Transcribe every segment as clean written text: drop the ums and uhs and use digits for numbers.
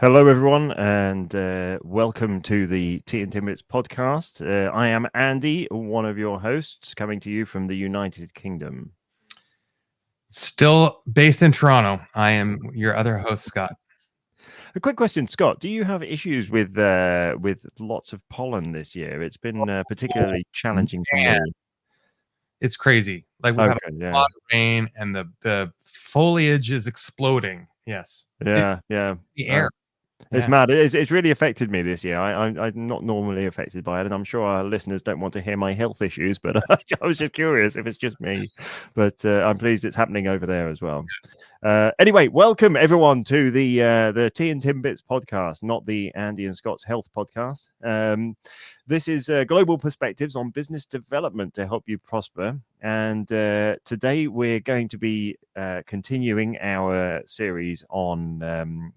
Hello, everyone, and welcome to the Tea and Timbits podcast. I am Andy, one of your hosts, coming to you from the United Kingdom. Still based in Toronto. I am your other host, Scott. A quick question, Scott. Do you have issues with lots of pollen this year? It's been particularly challenging for Man, me. it's crazy. Like we've had a Yeah. lot of rain, and the foliage is exploding. Yes. Yeah. The air. It's Yeah. mad. It's really affected me this year. I'm not normally affected by it, and I'm sure our listeners don't want to hear my health issues, but I was just curious if it's just me. But I'm pleased it's happening over there as well. Anyway, welcome everyone to the Tea and Timbits podcast, not the Andy and Scott's health podcast. This is global perspectives on business development to help you prosper. And today we're going to be continuing our series on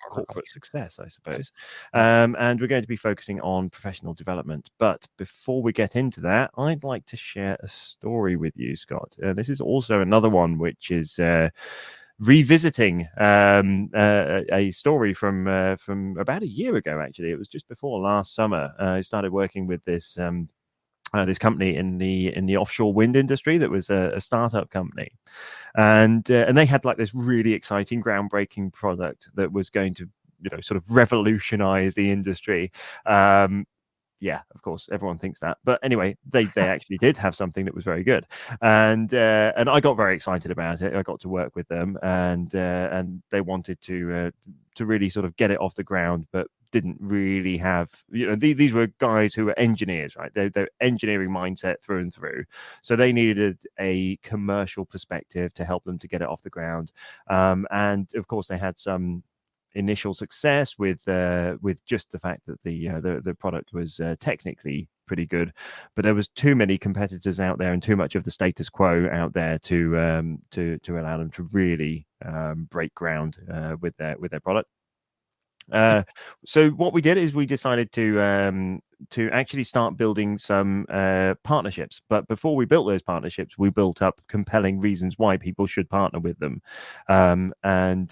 corporate success, I suppose. And we're going to be focusing on professional development. But before we get into that, I'd like to share a story with you, Scott. This is also another one which is revisiting a story from about a year ago. Actually, it was just before last summer. I started working with this company in the offshore wind industry that was a startup company, and they had like this really exciting, groundbreaking product that was going to sort of revolutionize the industry. Yeah, of course, everyone thinks that, but anyway, they actually did have something that was very good, and I got very excited about it. I got to work with them, and they wanted to really sort of get it off the ground, but didn't really have, these were guys who were engineers, right? They're engineering mindset through and through, so they needed a commercial perspective to help them to get it off the ground, and of course they had some initial success with just the fact that the product was technically pretty good, but there was too many competitors out there and too much of the status quo out there to allow them to really break ground with their product. So what we did is we decided to actually start building some partnerships. But before we built those partnerships, we built up compelling reasons why people should partner with them, and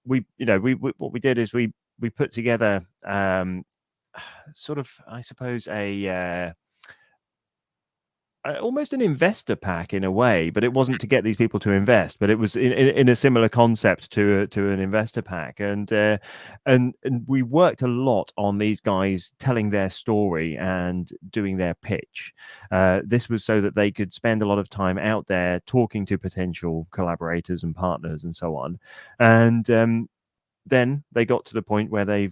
we what we did is we put together sort of, I suppose, a almost an investor pack in a way, but it wasn't to get these people to invest, but it was in a similar concept to an investor pack, and we worked a lot on these guys telling their story and doing their pitch. This was so that they could spend a lot of time out there talking to potential collaborators and partners and so on, and then they got to the point where they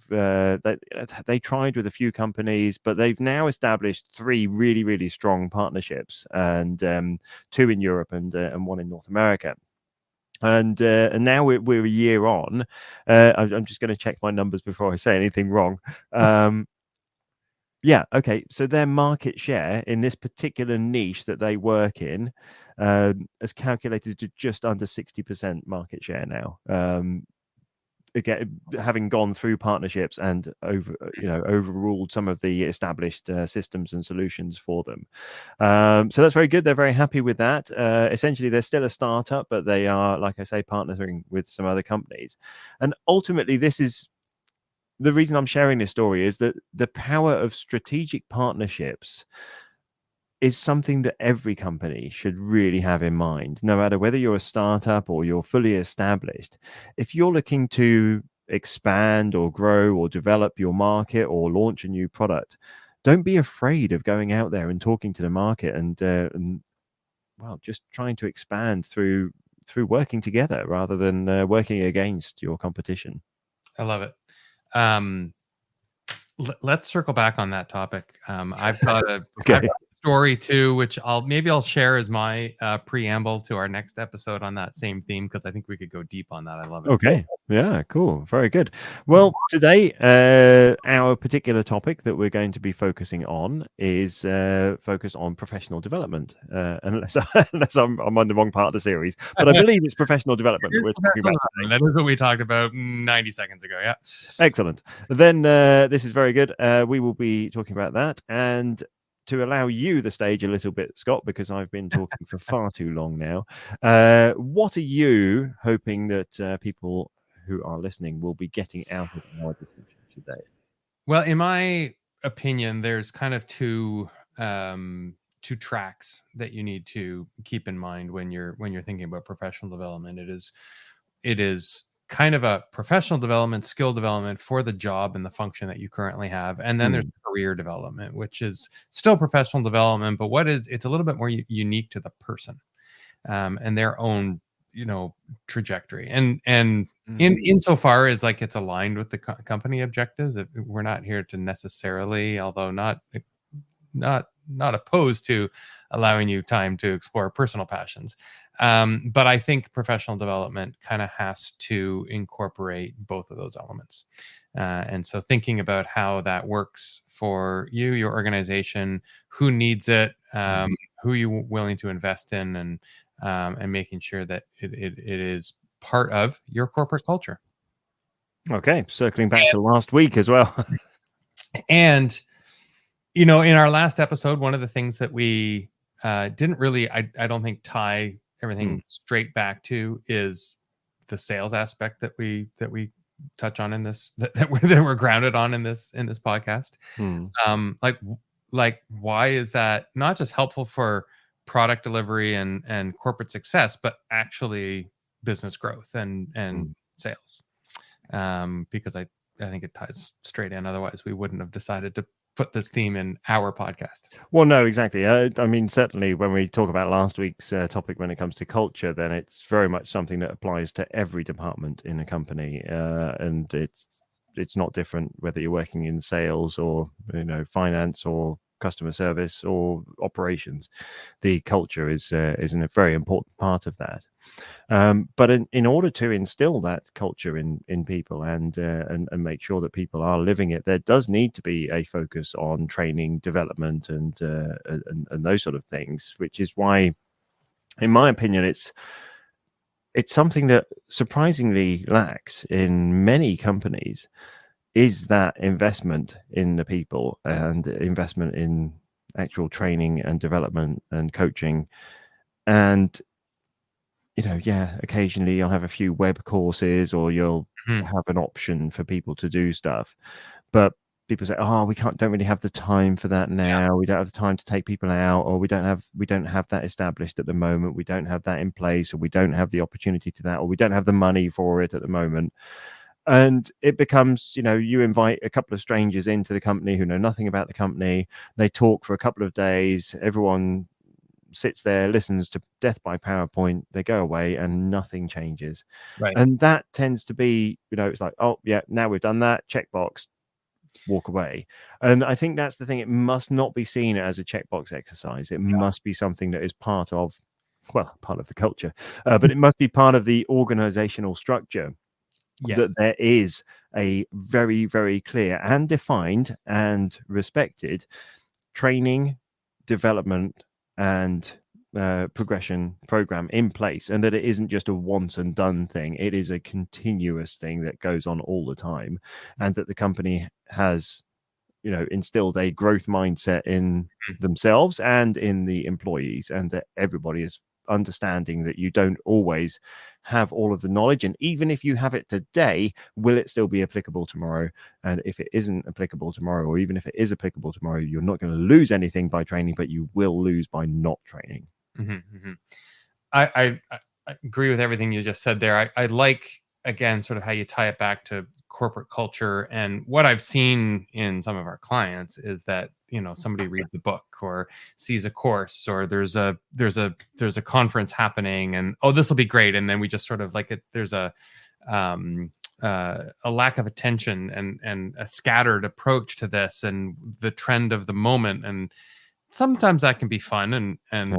tried with a few companies, but they've now established 3 really, really strong partnerships, and 2 in Europe and 1 in North America. And now we're a year on. I'm just going to check my numbers before I say anything wrong. Yeah, okay. So their market share in this particular niche that they work in is calculated to just under 60% market share now. Again, having gone through partnerships and overruled some of the established systems and solutions for them, so that's very good. They're very happy with that. Essentially, they're still a startup, but they are, like I say, partnering with some other companies. And ultimately, this is the reason I'm sharing this story, is that the power of strategic partnerships is something that every company should really have in mind, no matter whether you're a startup or you're fully established. If you're looking to expand or grow or develop your market or launch a new product, don't be afraid of going out there and talking to the market and just trying to expand through working together rather than working against your competition. I love it. Let's circle back on that topic. I've got a story too, which I'll share as my preamble to our next episode on that same theme, because I think we could go deep on that. I love it. Okay. Yeah, cool. Very good. Well, today, our particular topic that we're going to be focusing on is focused on professional development. Unless I'm on the wrong part of the series, but I believe it's professional development that we're talking about today. That is what we talked about 90 seconds ago. Yeah. Excellent. Then this is very good. We will be talking about that. And to allow you the stage a little bit, Scott, because I've been talking for far too long now, what are you hoping that people who are listening will be getting out of our discussion today? Well, in my opinion, there's kind of two tracks that you need to keep in mind when you're thinking about professional development. It is kind of a professional development, skill development for the job and the function that you currently have, and then there's career development, which is still professional development, but it's a little bit more unique to the person and their own trajectory, and insofar as like it's aligned with the company objectives. We're not here to necessarily, although not opposed to allowing you time to explore personal passions, but I think professional development kind of has to incorporate both of those elements, and so thinking about how that works for you, your organization, who needs it, who you're willing to invest in, and making sure that it is part of your corporate culture. Okay, circling back to last week as well. And in our last episode, one of the things that we didn't really, I don't think, tie everything straight back to is the sales aspect that we touch on in this, that we're grounded on in this podcast. Like why is that not just helpful for product delivery and corporate success, but actually business growth and sales? Because I think it ties straight in. Otherwise, we wouldn't have decided to put this theme in our podcast. Well, no, exactly. I mean, certainly when we talk about last week's topic when it comes to culture, then it's very much something that applies to every department in a company, and it's not different whether you're working in sales or finance or customer service or operations. The culture is a very important part of that. But in order to instill that culture in people and make sure that people are living it, there does need to be a focus on training, development, and those sort of things. Which is why, in my opinion, it's something that surprisingly lacks in many companies. Is that investment in the people and investment in actual training and development and coaching. And occasionally you'll have a few web courses or you'll have an option for people to do stuff, but people say, we don't really have the time for that now. We don't have the time to take people out, or we don't have that established at the moment. We don't have that in place, or we don't have the opportunity to that, or we don't have the money for it at the moment. And it becomes, you invite a couple of strangers into the company who know nothing about the company. They talk for a couple of days. Everyone sits there, listens to death by PowerPoint. They go away and nothing changes. Right. And that tends to be, it's like, oh, yeah, now we've done that. Checkbox, walk away. And I think that's the thing. It must not be seen as a checkbox exercise. It must be something that is part of the culture, but it must be part of the organizational structure. Yes. That there is a very, very clear and defined and respected training, development, and progression program in place, and that it isn't just a once and done thing. It is a continuous thing that goes on all the time, and that the company has, instilled a growth mindset in themselves and in the employees, and that everybody is understanding that you don't always have all of the knowledge, and even if you have it today, will it still be applicable tomorrow? And if it isn't applicable tomorrow, or even if it is applicable tomorrow, you're not going to lose anything by training, but you will lose by not training. I agree with everything you just said there. I like, again, sort of how you tie it back to corporate culture. And what I've seen in some of our clients is that, somebody reads a book or sees a course, or there's a conference happening, and this will be great. And then we just sort of there's a lack of attention and a scattered approach to this and the trend of the moment. And sometimes that can be fun and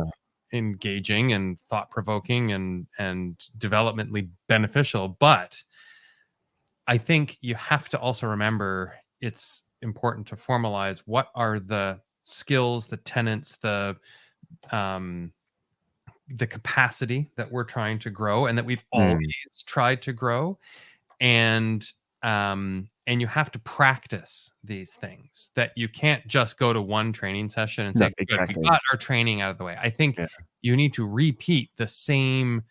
engaging and thought-provoking and developmentally beneficial. But I think you have to also remember it's important to formalize what are the skills, the tenets, the capacity that we're trying to grow and that we've always tried to grow. And you have to practice these things, that you can't just go to one training session and say, good, we got our training out of the way. I think you need to repeat the same,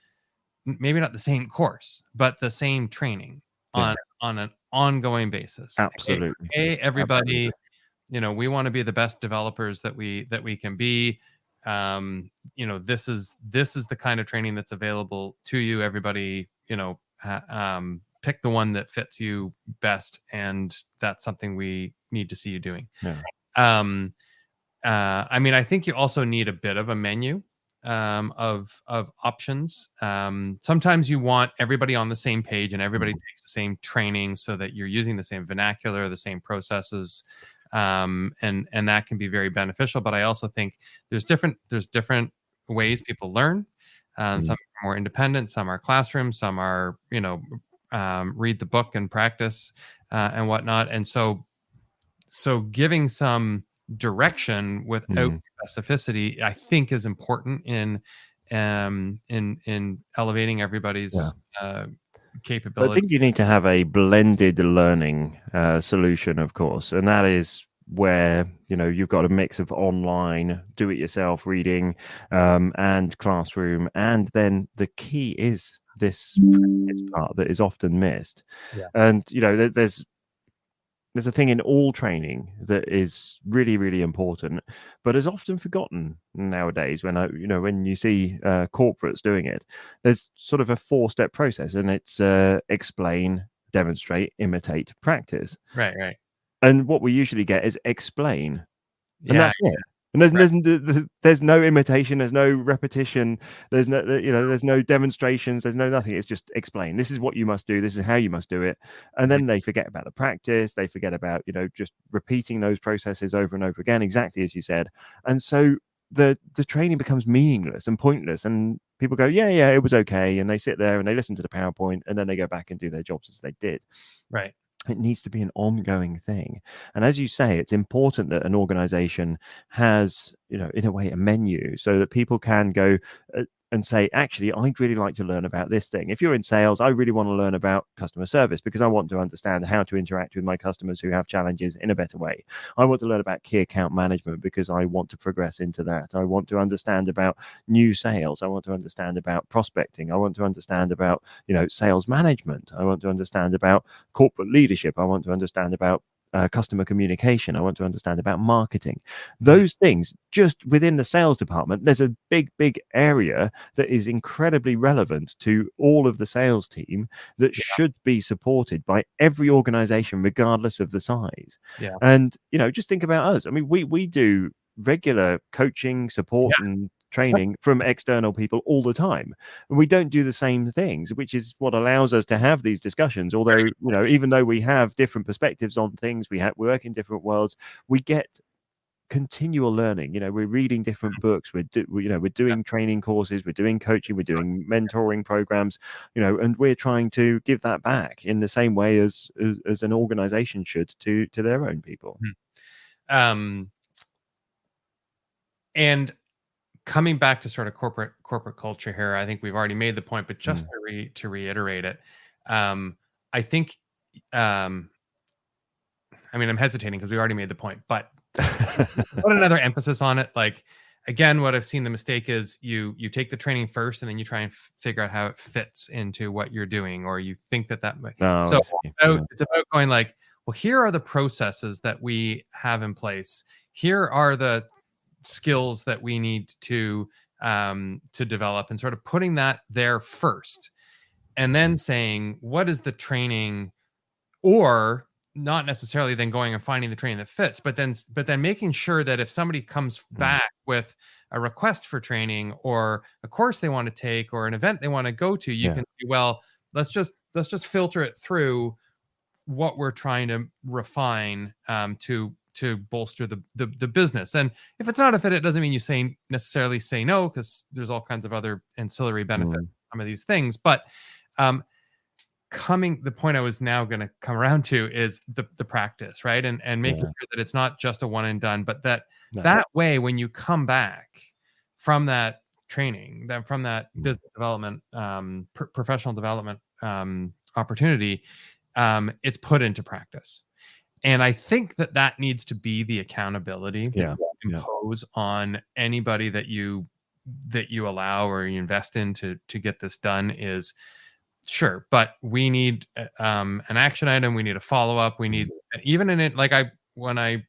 maybe not the same course, but the same training on an ongoing basis. Absolutely. Hey, everybody, Absolutely. we want to be the best developers that we can be. This is the kind of training that's available to you. Everybody, pick the one that fits you best, and that's something we need to see you doing. Yeah. I think you also need a bit of a menu of options. Sometimes you want everybody on the same page and everybody takes the same training so that you're using the same vernacular, the same processes, and that can be very beneficial. But I also think there's different ways people learn. Some are more independent, some are classroom, some are read the book and practice and whatnot. And so giving some direction without specificity, I think, is important in elevating everybody's capability. I think you need to have a blended learning solution, of course, and that is where you've got a mix of online, do-it-yourself reading, and classroom, and then the key is this practice part that is often missed. And there's a thing in all training that is really, really important, but is often forgotten nowadays. When you see corporates doing it, there's sort of a 4-step process, and it's explain, demonstrate, imitate, practice. Right. And what we usually get is explain, and Yeah. that's it. And there's no imitation, there's no repetition, there's no demonstrations, there's no nothing. It's just explain. This is what you must do. This is how you must do it. And then they forget about the practice. They forget about just repeating those processes over and over again, exactly as you said. And so the training becomes meaningless and pointless. And people go, yeah, it was okay. And they sit there and they listen to the PowerPoint, and then they go back and do their jobs as they did. Right. It needs to be an ongoing thing. And as you say, it's important that an organization has, in a way, a menu so that people can go and say, actually, I'd really like to learn about this thing. If you're in sales, I really want to learn about customer service because I want to understand how to interact with my customers who have challenges in a better way. I want to learn about key account management because I want to progress into that. I want to understand about new sales. I want to understand about prospecting. I want to understand about, sales management. I want to understand about corporate leadership. I want to understand about customer communication. I want to understand about marketing. Those things, just within the sales department, there's a big area that is incredibly relevant to all of the sales team that should be supported by every organization, regardless of the size. And just think about us. I mean, we do regular coaching, support, and training from external people all the time, and we don't do the same things, which is what allows us to have these discussions. Although even though we have different perspectives on things, we work in different worlds, we get continual learning. We're reading different books, we're doing training courses, we're doing coaching, we're doing mentoring programs, and we're trying to give that back in the same way as an organization should to their own people. And coming back to sort of corporate culture here, I think we've already made the point, but just to reiterate it, I think, I'm hesitating because we already made the point, but put another emphasis on it. Like, again, what I've seen the mistake is you take the training first and then you try and figure out how it fits into what you're doing, or you think that might. So it's about going like, well, here are the processes that we have in place. Here are the skills that we need to develop, and sort of putting that there first, and then saying, what is the training, or not necessarily then going and finding the training that fits, but then making sure that if somebody comes back with a request for training or a course they want to take or an event they want to go to, you can say, well, let's just filter it through what we're trying to refine to bolster the business. And if it's not a fit, it doesn't mean you necessarily say no, because there's all kinds of other ancillary benefits some of these things. But the point I was now going to come around to is the practice, right? And making sure that it's not just a one and done, but that way, when you come back from that training, from that business development, professional development opportunity, it's put into practice. And I think that needs to be the accountability that you impose on anybody that you allow or you invest in to get this done, is Sure, but we need an action item. We need a follow up. We need, even in it, like when I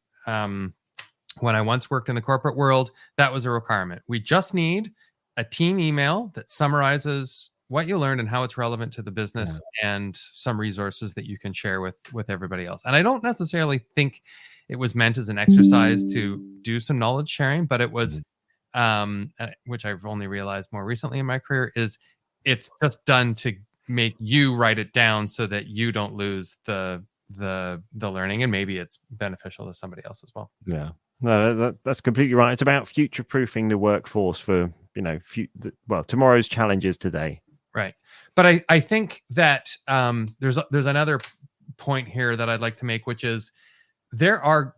once worked in the corporate world, that was a requirement. We just need a team email that summarizes what you learned and how it's relevant to the business, and some resources that you can share with everybody else. And I don't necessarily think it was meant as an exercise to do some knowledge sharing, but it was, which I've only realized more recently in my career, is it's just done to make you write it down so that you don't lose the learning, and maybe it's beneficial to somebody else as well. Yeah, no, that's completely right. It's about future proofing the workforce for, tomorrow's challenges today. Right. But I think that there's another point here that I'd like to make, which is there are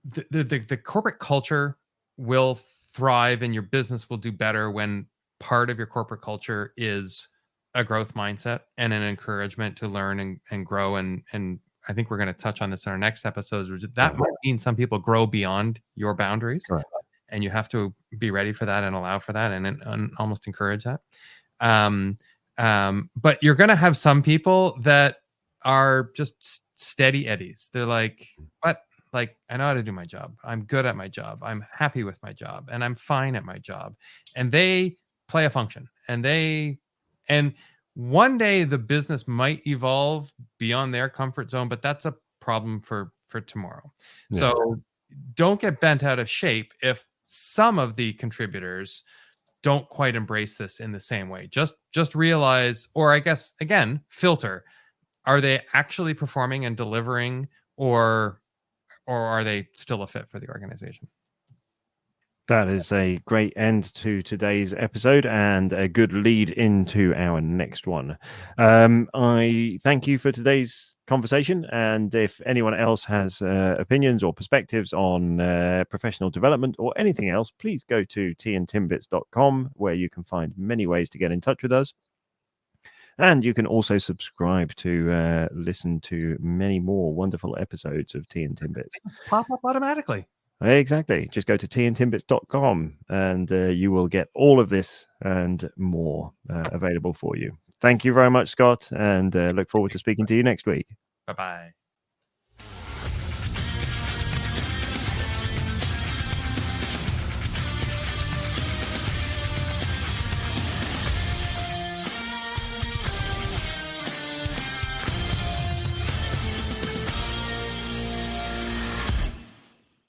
the corporate culture will thrive and your business will do better when part of your corporate culture is a growth mindset and an encouragement to learn and grow. And I think we're going to touch on this in our next episodes. That might mean some people grow beyond your boundaries, and you have to be ready for that and allow for that and almost encourage that. But you're going to have some people that are just steady eddies. They're like, what? Like, I know how to do my job. I'm good at my job. I'm happy with my job, and I'm fine at my job. And they play a function, and one day the business might evolve beyond their comfort zone, but that's a problem for tomorrow. Yeah. So don't get bent out of shape if some of the contributors don't quite embrace this in the same way. Just realize, or I guess, again, filter, are they actually performing and delivering, or are they still a fit for the organization? That is a great end to today's episode and a good lead into our next one. I thank you for today's conversation. And if anyone else has opinions or perspectives on professional development or anything else, please go to tandtimbits.com, where you can find many ways to get in touch with us. And you can also subscribe to listen to many more wonderful episodes of Tea and Timbits. Pop up automatically. Exactly. Just go to tandtimbits.com and you will get all of this and more available for you. Thank you very much, Scott, and look forward to speaking to you next week. Bye-bye.